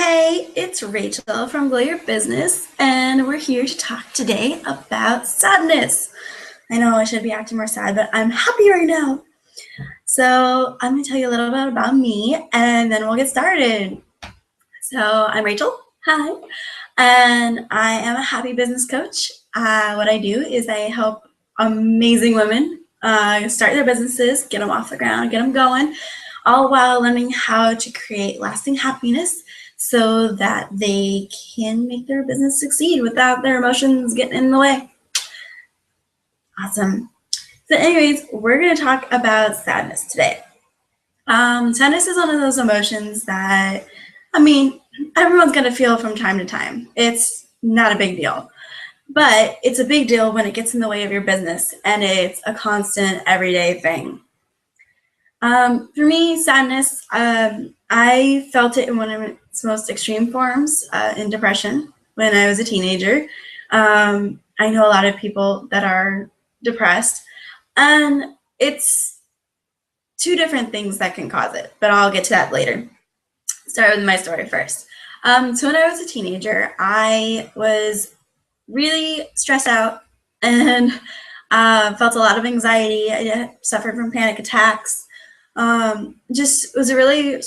Hey, it's Rachel from Glow Your Business, and we're here to talk today about sadness. I know I should be acting more sad, but I'm happy right now. So I'm going to tell you a little bit about me, and then we'll get started. So I'm Rachel. Hi. And I am a happy business coach. What I do is I help amazing women start their businesses, get them off the ground, get them going, all while learning how to create lasting happiness so that they can make their business succeed without their emotions getting in the way. Awesome. So anyways, we're going to talk about sadness today. Sadness is one of those emotions that, everyone's going to feel from time to time. It's not a big deal. But it's a big deal when it gets in the way of your business and it's a constant everyday thing. For me, sadness, I felt it in one of its most extreme forms in depression when I was a teenager. I know a lot of people that are depressed, and it's two different things that can cause it, but I'll get to that later. Start with my story first. So when I was a teenager, I was really stressed out and felt a lot of anxiety. I suffered from panic attacks. Just was a really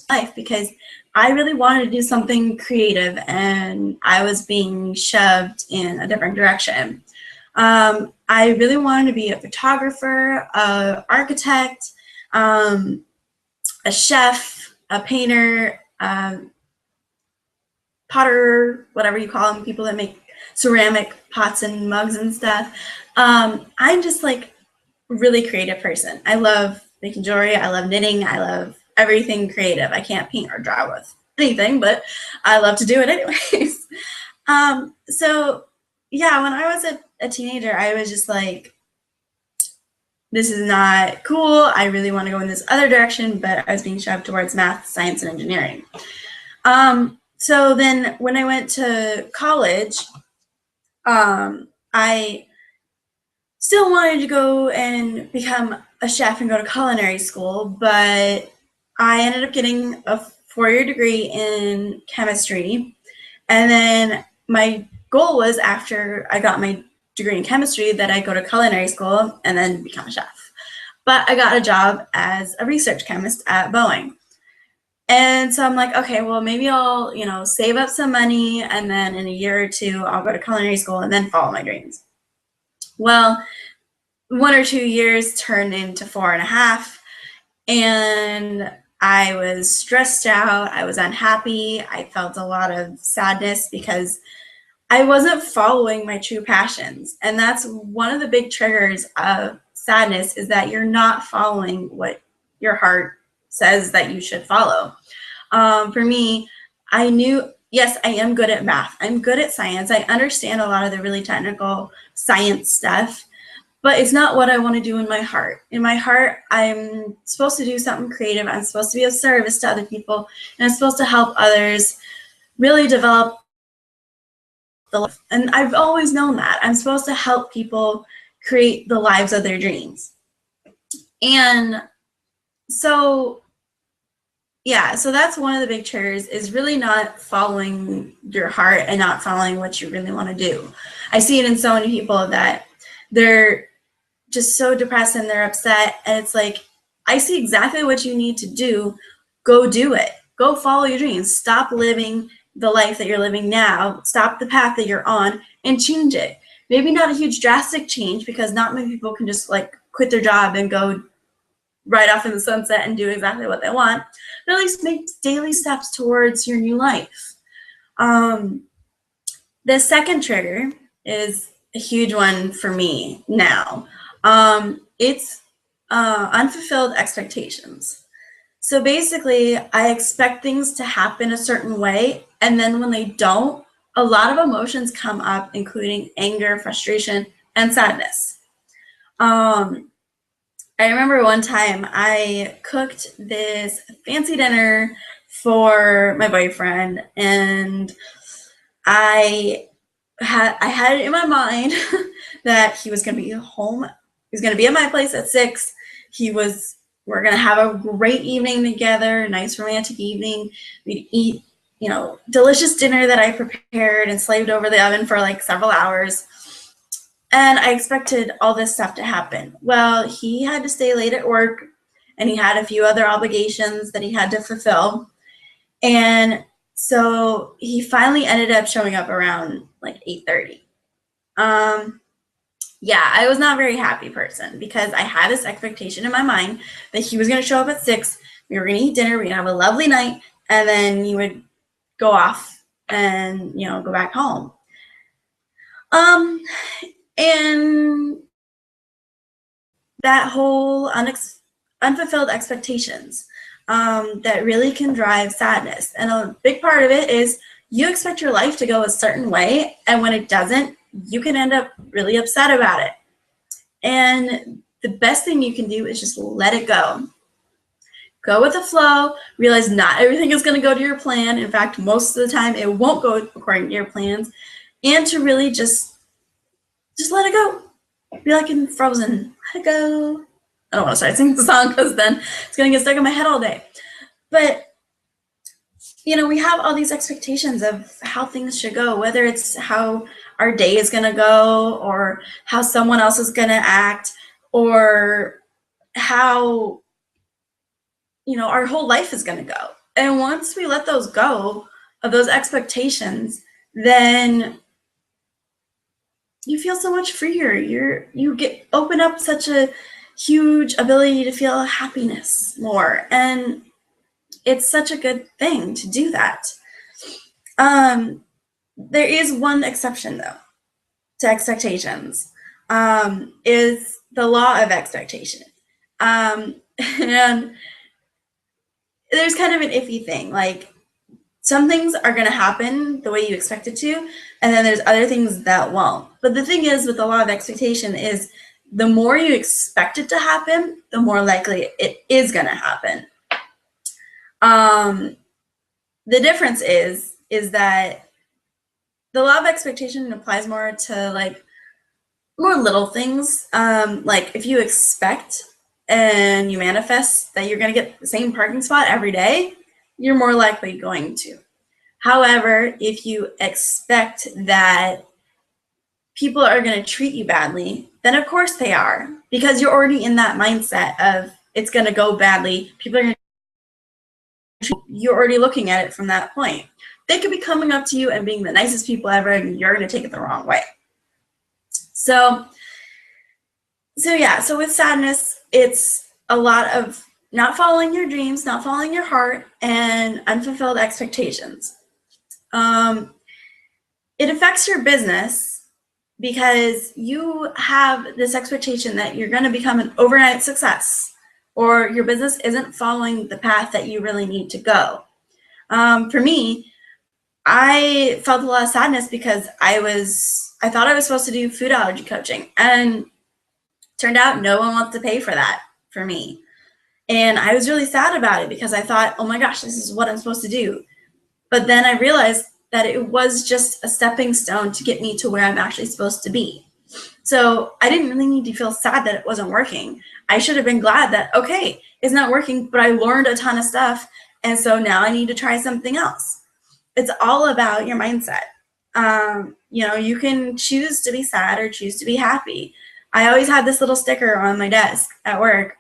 life because I really wanted to do something creative and I was being shoved in a different direction. I really wanted to be a photographer, an architect, a chef, a painter, potter, whatever you call them, people that make ceramic pots and mugs and stuff. I'm just like a really creative person. I love making jewelry. I love knitting. I love everything creative. I can't paint or draw with anything, but I love to do it anyways. So yeah, when I was a teenager, I was just like, this is not cool. I really want to go in this other direction, but I was being shoved towards math, science, and engineering. So then when I went to college, I still wanted to go and become a chef and go to culinary school, but I ended up getting a 4-year degree in chemistry. And then my goal was, after I got my degree in chemistry, that I go to culinary school and then become a chef. But I got a job as a research chemist at Boeing. And so I'm like, okay, well, maybe I'll, save up some money, and then in a year or two, I'll go to culinary school and then follow my dreams. Well, 1 or 2 years turned into 4.5, and I was stressed out. I was unhappy. I felt a lot of sadness because I wasn't following my true passions. And that's one of the big triggers of sadness, is that you're not following what your heart says that you should follow. For me, I knew, yes, I am good at math. I'm good at science. I understand a lot of the really technical science stuff, but it's not what I want to do in my heart. In my heart, I'm supposed to do something creative. I'm supposed to be of service to other people, and I'm supposed to help others really develop the life. And I've always known that. I'm supposed to help people create the lives of their dreams. And so, yeah, so that's one of the big triggers, is really not following your heart and not following what you really want to do. I see it in so many people that they're just so depressed and they're upset, and it's like, I see exactly what you need to do. Go do it. Go follow your dreams. Stop living the life that you're living now. Stop the path that you're on and change it. Maybe not a huge drastic change, because not many people can just like quit their job and go right off in the sunset and do exactly what they want, but at least make daily steps towards your new life. The second trigger is a huge one for me now. It's unfulfilled expectations. So basically, I expect things to happen a certain way, and then when they don't, a lot of emotions come up, including anger, frustration, and sadness. I remember one time I cooked this fancy dinner for my boyfriend, and I had it in my mind that he was going to be home. He was going to be at my place at 6. He was We're going to have a great evening together, nice romantic evening. We'd eat, delicious dinner that I prepared and slaved over the oven for like several hours. And I expected all this stuff to happen. Well, he had to stay late at work, and he had a few other obligations that he had to fulfill. And so he finally ended up showing up around like 8:30. Yeah, I was not a very happy person because I had this expectation in my mind that he was going to show up at 6. We were going to eat dinner. We're going to have a lovely night. And then he would go off and, go back home. And that whole unfulfilled expectations that really can drive sadness. And a big part of it is you expect your life to go a certain way, and when it doesn't, you can end up really upset about it. And the best thing you can do is just let it go. Go with the flow, realize not everything is going to go to your plan. In fact, most of the time it won't go according to your plans. And to really just let it go. Be like in Frozen, let it go. I don't want to start singing the song because then it's going to get stuck in my head all day. But, we have all these expectations of how things should go, whether it's how our day is going to go or how someone else is going to act or how, our whole life is going to go. And once we let those go of those expectations, then you feel so much freer. You open up such a huge ability to feel happiness more. And it's such a good thing to do that. There is one exception, though, to expectations, is the law of expectation. And there's kind of an iffy thing. Like, some things are going to happen the way you expect it to, and then there's other things that won't. But the thing is with the law of expectation is the more you expect it to happen, the more likely it is going to happen. The difference is that the law of expectation applies more to like more little things. Like if you expect and you manifest that you're going to get the same parking spot every day, you're more likely going to. However, if you expect that people are going to treat you badly, then of course they are, because you're already in that mindset of it's going to go badly. People are going to, you're already looking at it from that point. They could be coming up to you and being the nicest people ever, and you're going to take it the wrong way. So with sadness, it's a lot of not following your dreams, not following your heart, and unfulfilled expectations. It affects your business because you have this expectation that you're going to become an overnight success, or your business isn't following the path that you really need to go. For me, I felt a lot of sadness because I thought I was supposed to do food allergy coaching, and turned out no one wants to pay for that for me. And I was really sad about it because I thought, oh my gosh, this is what I'm supposed to do. But then I realized that it was just a stepping stone to get me to where I'm actually supposed to be. So I didn't really need to feel sad that it wasn't working. I should have been glad that, okay, it's not working, but I learned a ton of stuff. And so now I need to try something else. It's all about your mindset. You can choose to be sad or choose to be happy. I always had this little sticker on my desk at work.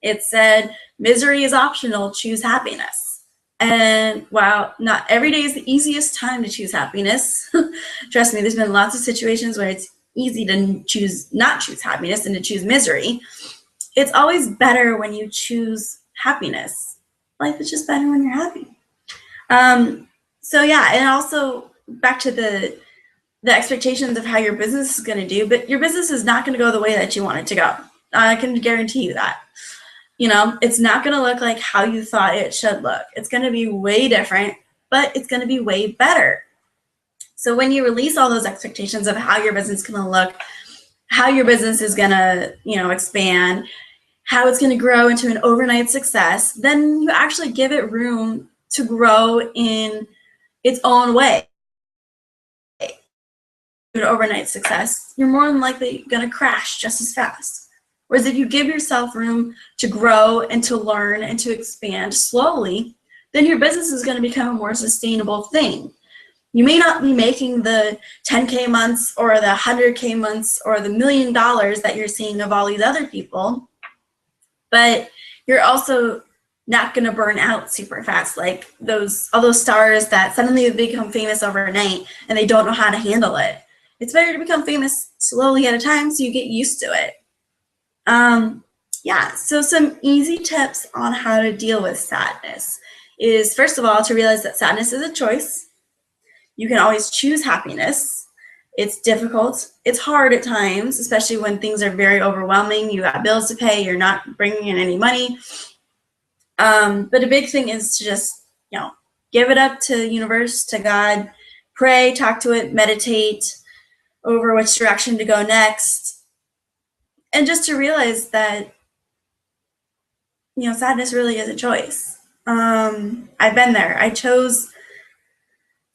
It said, misery is optional, choose happiness. And while not every day is the easiest time to choose happiness, trust me, there's been lots of situations where it's easy to not choose happiness and to choose misery. It's always better when you choose happiness. Life is just better when you're happy. And also back to the expectations of how your business is going to do, but your business is not going to go the way that you want it to go. I can guarantee you that. It's not going to look like how you thought it should look. It's going to be way different, but it's going to be way better. So when you release all those expectations of how your business is going to look, how your business is going to, expand, how it's going to grow into an overnight success, then you actually give it room to grow in its own way. An overnight success, you're more than likely going to crash just as fast. Whereas if you give yourself room to grow and to learn and to expand slowly, then your business is going to become a more sustainable thing. You may not be making the 10K months or the 100K months or the $1 million that you're seeing of all these other people, but you're also not going to burn out super fast like all those stars that suddenly become famous overnight and they don't know how to handle it. It's better to become famous slowly at a time so you get used to it. Yeah, so some easy tips on how to deal with sadness is, first of all, to realize that sadness is a choice. You can always choose happiness. It's difficult. It's hard at times, especially when things are very overwhelming. You got bills to pay. You're not bringing in any money. But a big thing is to just, give it up to the universe, to God, pray, talk to it, meditate over which direction to go next. And just to realize that, sadness really is a choice. I've been there. I chose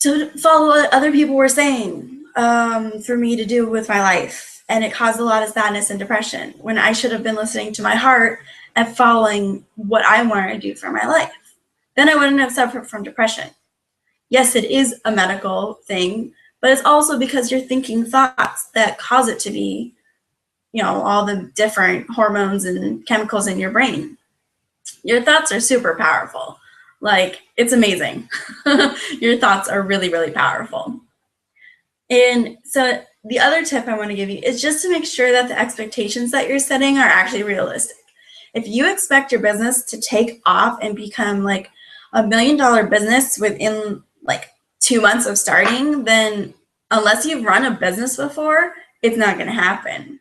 to follow what other people were saying for me to do with my life. And it caused a lot of sadness and depression when I should have been listening to my heart and following what I wanted to do for my life. Then I wouldn't have suffered from depression. Yes, it is a medical thing, but it's also because you're thinking thoughts that cause it to be, all the different hormones and chemicals in your brain. Your thoughts are super powerful. Like, it's amazing. Your thoughts are really, really powerful. And so the other tip I want to give you is just to make sure that the expectations that you're setting are actually realistic. If you expect your business to take off and become like $1 million business within like 2 months of starting, then unless you've run a business before, it's not going to happen.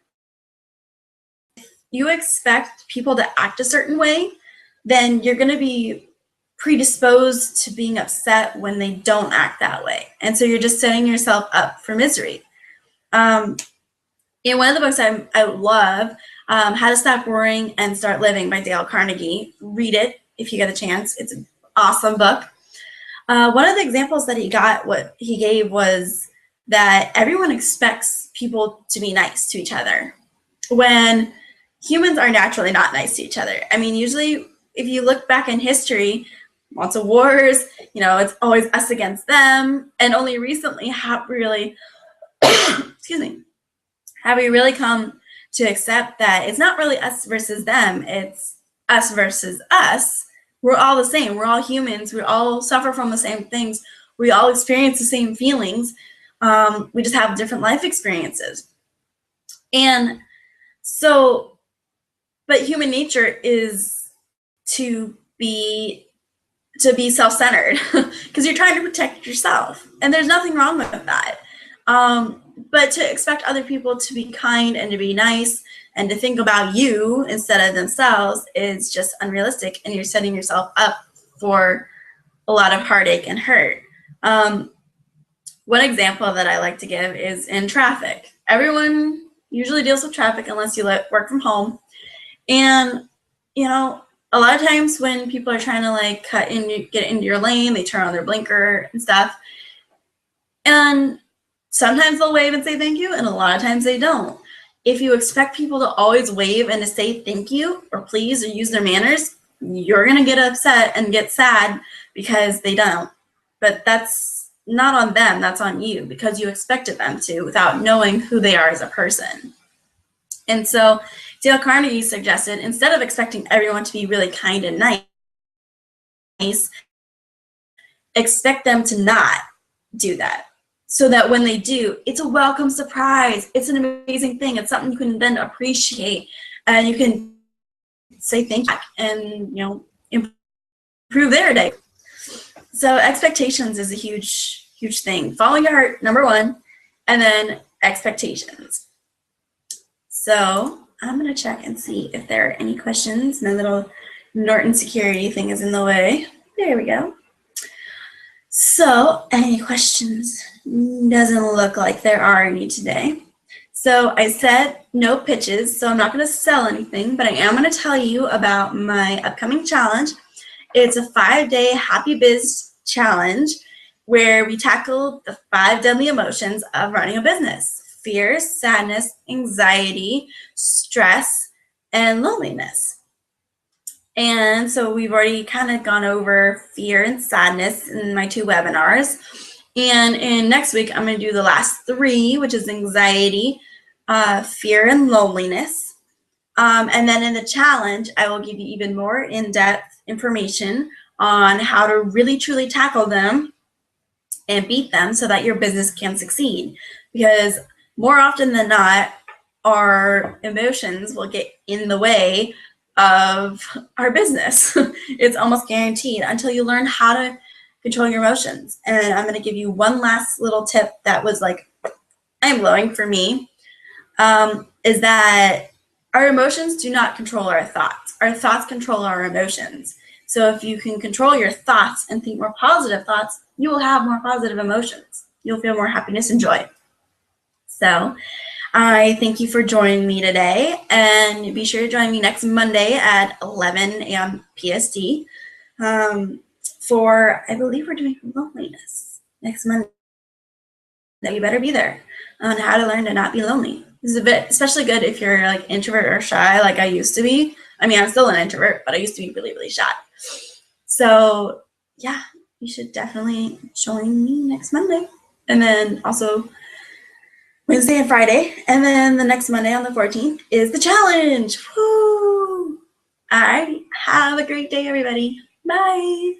If you expect people to act a certain way, then you're going to be predisposed to being upset when they don't act that way. And so you're just setting yourself up for misery. In one of the books I love, How to Stop Worrying and Start Living by Dale Carnegie. Read it if you get a chance. It's an awesome book. One of the examples that he gave was that everyone expects people to be nice to each other when humans are naturally not nice to each other. I mean, usually if you look back in history, lots of wars, it's always us against them. And only recently have we really, have we really come to accept that it's not really us versus them, it's us versus us. We're all the same. We're all humans. We all suffer from the same things. We all experience the same feelings. We just have different life experiences. And so, but human nature is to be self-centered because you're trying to protect yourself. And there's nothing wrong with that. But to expect other people to be kind and to be nice and to think about you instead of themselves is just unrealistic, and you're setting yourself up for a lot of heartache and hurt. One example that I like to give is in traffic. Everyone usually deals with traffic unless you work from home. And, a lot of times when people are trying to like get into your lane, they turn on their blinker and stuff. And sometimes they'll wave and say thank you, and a lot of times they don't. If you expect people to always wave and to say thank you or please or use their manners, you're going to get upset and get sad because they don't. But that's not on them, that's on you, because you expected them to without knowing who they are as a person. And so Dale Carnegie suggested, instead of expecting everyone to be really kind and nice, expect them to not do that. So that when they do, it's a welcome surprise. It's an amazing thing. It's something you can then appreciate, and you can say thank you and improve their day. So expectations is a huge, huge thing. Following your heart, number one, and then expectations. So I'm gonna check and see if there are any questions. My little Norton security thing is in the way. There we go. So, any questions? Doesn't look like there are any today. So I said no pitches, so I'm not going to sell anything, but I am going to tell you about my upcoming challenge. It's a 5-day Happy Biz challenge where we tackle the 5 deadly emotions of running a business: fear, sadness, anxiety, stress, and loneliness. And so we've already kind of gone over fear and sadness in my 2 webinars. And in next week, I'm going to do the last 3, which is anxiety, fear, and loneliness. And then in the challenge, I will give you even more in-depth information on how to really truly tackle them and beat them so that your business can succeed. Because more often than not, our emotions will get in the way of our business. It's almost guaranteed until you learn how to control your emotions. And I'm going to give you one last little tip that was like mind-blowing for me, is that our emotions do not control our thoughts. Our thoughts control our emotions. So if you can control your thoughts and think more positive thoughts, you will have more positive emotions. You'll feel more happiness and joy. So I thank you for joining me today, and be sure to join me next Monday at 11 a.m. PST for, I believe we're doing loneliness next Monday. You better be there on how to learn to not be lonely. This is a bit especially good if you're like introvert or shy like I used to be. I mean, I'm still an introvert, but I used to be really, really shy. So yeah, you should definitely join me next Monday. And then also Wednesday and Friday. And then the next Monday on the 14th is the challenge. Woo! All right. Have a great day, everybody. Bye.